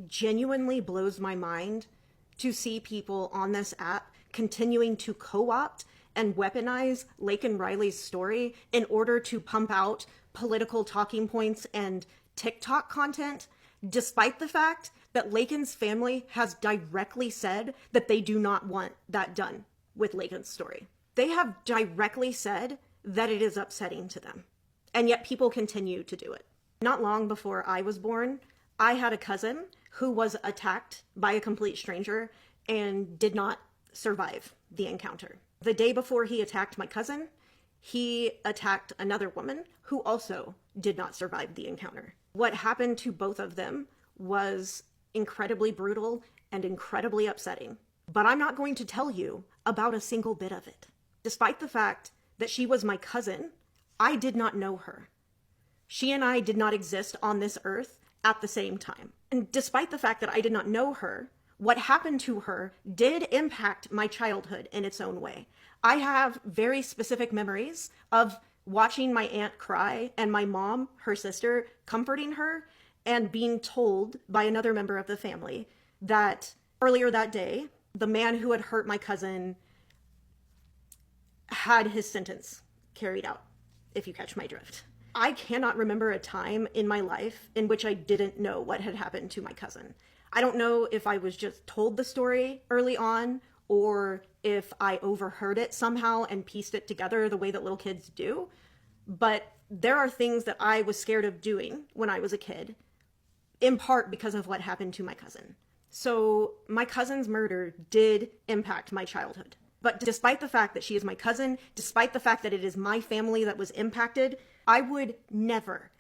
genuinely blows my mind to see people on this app continuing to co-opt and weaponize Laken Riley's story in order to pump out political talking points and TikTok content, despite the fact that Laken's family has directly said that they do not want that done with Laken's story. They have directly said that it is upsetting to them, and yet people continue to do it. Not long before I was born, I had a cousin who was attacked by a complete stranger and did not survive the encounter. The day before he attacked my cousin, he attacked another woman who also did not survive the encounter. What happened to both of them was incredibly brutal and incredibly upsetting. But I'm not going to tell you about a single bit of it. Despite the fact that she was my cousin, I did not know her. She and I did not exist on this earth at the same time. And despite the fact that I did not know her, what happened to her did impact my childhood in its own way. I have very specific memories of watching my aunt cry and my mom, her sister, comforting her and being told by another member of the family that earlier that day, the man who had hurt my cousin had his sentence carried out, if you catch my drift. I cannot remember a time in my life in which I didn't know what had happened to my cousin. I don't know if I was just told the story early on or if I overheard it somehow and pieced it together the way that little kids do. But there are things that I was scared of doing when I was a kid, in part because of what happened to my cousin. So my cousin's murder did impact my childhood. But despite the fact that she is my cousin, despite the fact that it is my family that was impacted, I would never,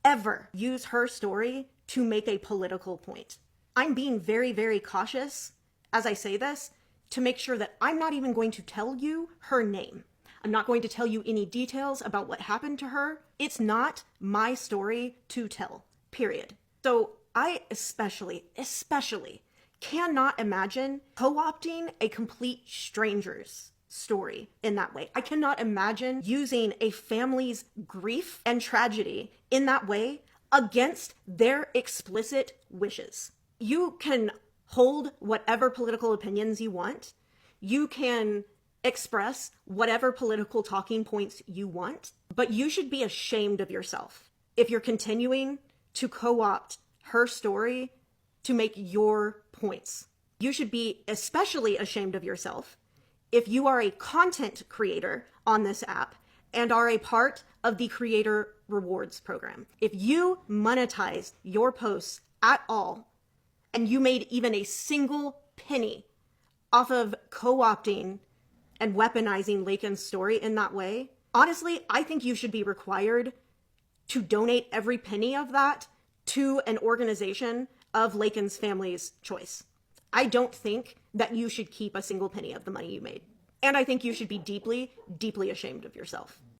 ever use her story to make a political point. I'm being very, very cautious as I say this to make sure that I'm not even going to tell you her name. I'm not going to tell you any details about what happened to her. It's not my story to tell, period. So I especially cannot imagine co-opting a complete stranger's story in that way. I cannot imagine using a family's grief and tragedy in that way against their explicit wishes. You can hold whatever political opinions you want. You can express whatever political talking points you want, but you should be ashamed of yourself if you're continuing to co-opt her story to make your points. You should be especially ashamed of yourself if you are a content creator on this app and are a part of the creator rewards program. If you monetize your posts at all, and you made even a single penny off of co-opting and weaponizing Laken's story in that way, honestly, I think you should be required to donate every penny of that to an organization of Laken's family's choice. I don't think that you should keep a single penny of the money you made. And I think you should be deeply, deeply ashamed of yourself.